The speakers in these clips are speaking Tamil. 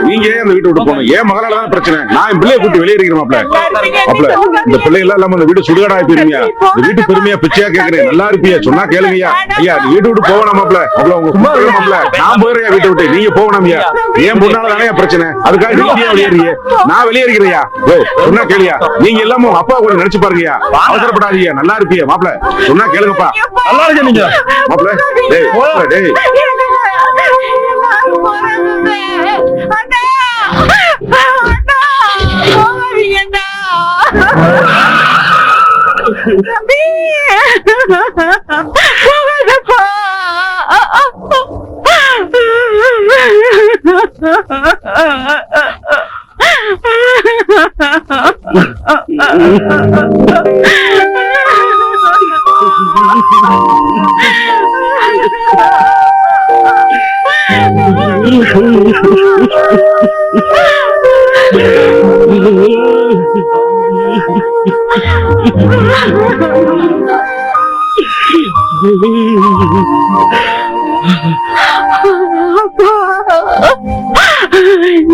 நீங்க ஏன் அந்த வீட்டை விட்டு போகணும்? ஏன் மகளால தான் பிரச்சனை. நான் என் பிள்ளைய கூட்டி வெளியே இருக்கிறேன் மாப்ள. இந்த பிள்ளை எல்லாம் இல்லாம இந்த வீட்டு சுடுகாடா போயிருமியா? இந்த வீட்டு பெருமையா பிச்சையா கேக்குறேன். நல்லா இருப்பியா? சொன்னா கேளுங்கய்யா. ஐயா நீ வீட்டு விட்டு போவேணா மாப்ள? உங்க சும்மா மாப்ள நான் போறேன் வீட்டை விட்டு. நீங்க போகணும்யா. ஏன் பொண்ணால தானே பிரச்சனை. அதுக்காக நீங்க வெளியேறீங்க. நான் வெளியே இருக்கிறையா? சொன்னா கேளியா? நீங்க எல்லாம் உங்க அப்பா கூட நினைச்சு பாருங்கய்யா. அவசரப்படாதீங்க. நல்லா இருப்பியா மாப்ள? சொன்னா கேளுங்கப்பா. நல்லா இருக்க நீங்க மாப்ள. டேய் டேய்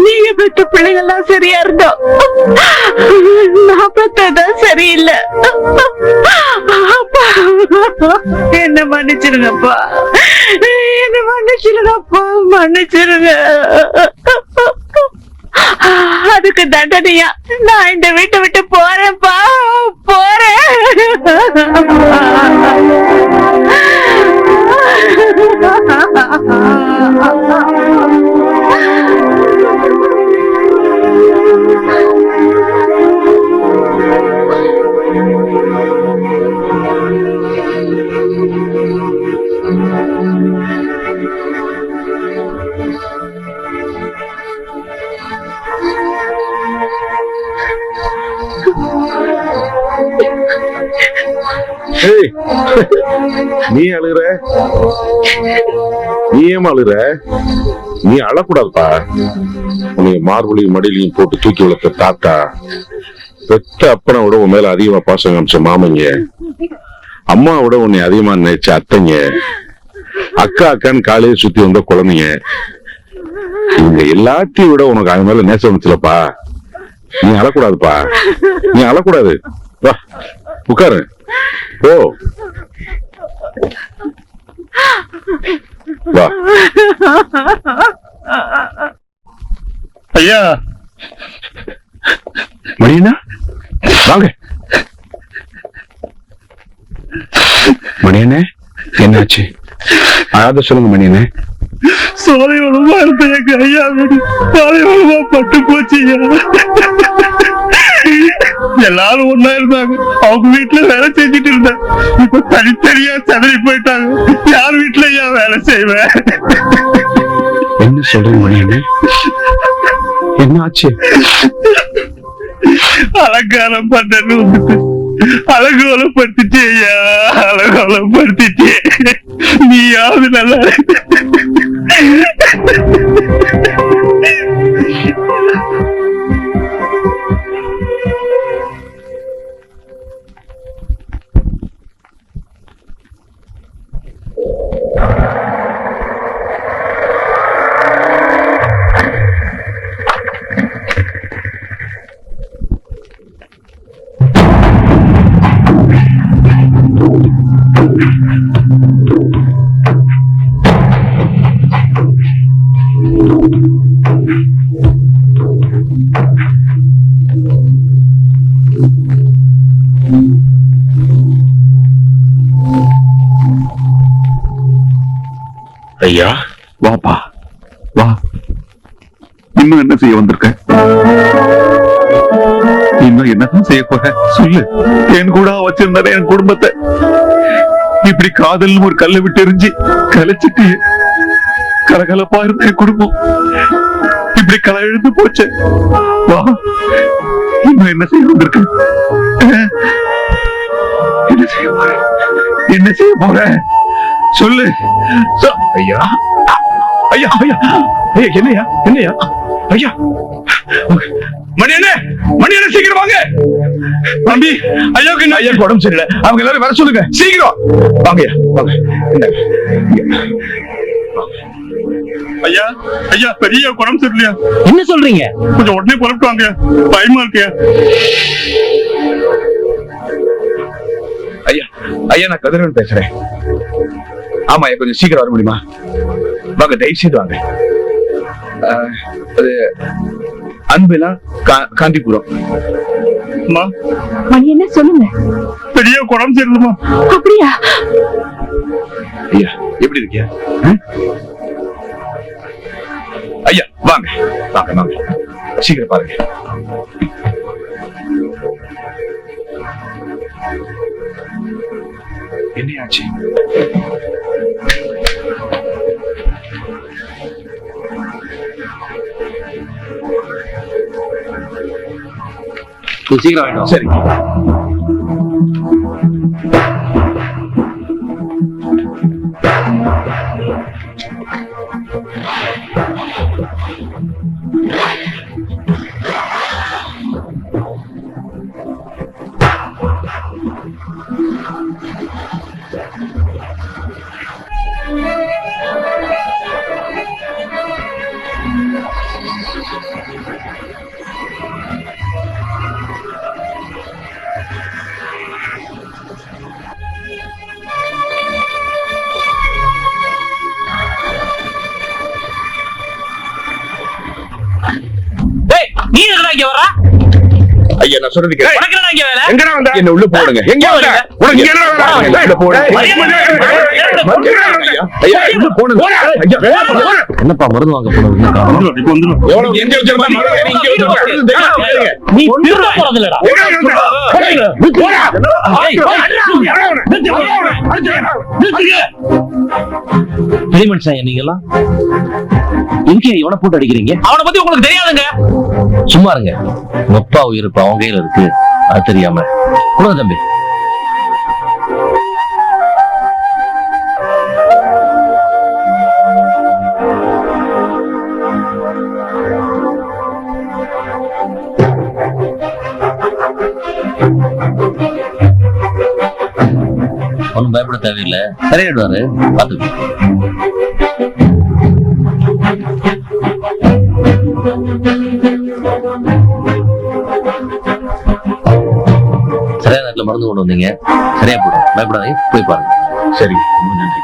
நீங்க பெற்ற பிள்ளைகள்லாம் சரியா இருந்தோம். நான் பெற்றதான் சரியில்லை. என்ன மன்னிச்சிருங்கப்பா. என்ன மன்னிச்சிருங்கப்பா. மன்னிச்சிருங்க. அதுக்கு தண்டனையா நான் இந்த வீட்டை விட்டு போறேன்ப்பா. போறேன். நீ அழுகுற? நீ ஏமா அழுகுற? நீ அழக்கூடாதுப்பா. உன்னைய மார்புலையும் மடியிலையும் போட்டு தூக்கி வளர்த்த தாத்தா, பெத்த அப்பனை விட உன் மேல அதிகமா பாசம் காமிச்ச மாமங்க, அம்மா விட உன்னை அதிகமா நினைச்ச அத்தைங்க, அக்கா அக்கான்னு காலையே சுத்தி வந்த குழந்தைங்க, இவங்க எல்லாத்தையும் விட உனக்கு அது மேல நேசம் வந்துச்சுலப்பா. நீ அழக்கூடாதுப்பா. நீ அழக்கூடாது. வா உட்காரு. ஓ வா. ஐயா மணியண்ணா வாங்க. மணியண்ணே என்னாச்சு? அழாத சொல்லுங்க மணியண்ணே. சோலை வளமா இருந்த எங்க ஐயா வீடு சோலை வளமா பட்டு போச்சு. எல்லாரும் ஒன்னா இருந்தாங்க. அவங்க வீட்டுல வேலை செஞ்சுட்டு இருந்தேன். இப்ப தனித்தனியா சதறி போயிட்டாங்க. யார் வீட்டுல ஐயா வேலை செய்வேன்? என்ன சொல்றீங்க மணியண்ணே? என்ன ஆச்சு? அலங்காரம் பண்ணு வந்துட்டு அலங்கோலப்படுத்திட்டே ஐயா. அலங்கோலப்படுத்திட்டே. நீயாவது நல்லா ஐயா வாப்பா வா. இன்னும் என்ன செய்ய வந்திருக்க? இன்னும் என்னதான் செய்ய போற சொல்லு. என் கூட வச்சிருந்த என் குடும்பத்தை இப்படி காதல் ஒரு கல்லை விட்டு எரிஞ்சு கலைச்சிட்டு கலகலப்பா இருந்த என் குடும்பம் இப்படி களை எழுந்து போச்சு. வா. இன்னும் என்ன செய்ய வந்திருக்க? என்ன செய்ய போற? என்ன செய்ய போற சொல்லு. ஐயா ஐயா ஐயா ஐயா என்னையா என்னையா ஐயா மணியண்ணே மணியண்ணே சீக்கிரம் வாங்க. தம்பி ஐயாவுக்கு ஐயா உடம்பு சரியில்லை. அவங்க எல்லாரும் வர சொல்லுங்க சீக்கிரம். வாங்கய்யா வாங்க. ஐயா ஐயா பெரிய குடம் சரியில்லையா? என்ன சொல்றீங்க? கொஞ்சம் உடனே புறப்பட்டு வாங்க, பயமா இருக்கியா? ஐயா ஐயா நான் கதிரவன் பேசுறேன். ஆமா ஐயா, கொஞ்சம் சீக்கிரம் வர முடியுமா? வாங்க, தயவு செய்து வாங்க. அது அன்புலா காந்திபுரம். அம்மா மணி என்ன சொல்லுங்க. பெரிய குடம் சரியில்லைமா? அப்படியா? ஐயா எப்படி இருக்கியா? ஐயா வாங்க வாங்க வாங்க, சீக்கிரம் பாருங்க. என்னையாச்சு? சீக்கிரம் வேணும். சரி நீ எதுல இங்க வர? ஐயா நான் சொல்றது கேளு. உனக்கு என்ன இங்க வேலை? எங்கடா வந்த? என்ன உள்ள போடுங்க. எங்க வந்த? உனக்கு இங்க என்ன வேலை? என்ன உள்ள போடுங்க. ஐயா உள்ள போடுங்க. ஐயா என்னப்பா மருந்து வாங்க போனது? இப்ப வந்துடும். எவ்வளவு எங்க வச்சிருப்பா? இங்க வச்சிருப்பா. நீ திருட போறது இல்லடா. பெரிய மனுஷன் நீங்க எல்லாம் எங்க இவனை போட்டு அடிக்கிறீங்க? அவனை பத்தி உங்களுக்கு தெரியாதுங்க. சும்மா இருங்க. அப்பா உயிர் இப்ப அவங்க கையில இருக்கு, அது தெரியாம கொடுங்க தம்பி. ஒன்னும் பயப்பட தேவையில்லை, சரியாயிடுவாரு, பாத்துக்க. சரியா நேரத்துல மருந்து கொண்டு வந்தீங்க, சரியா போடும், பயப்படாதீங்க, போய் பாருங்க. சரி, ரொம்ப நன்றி.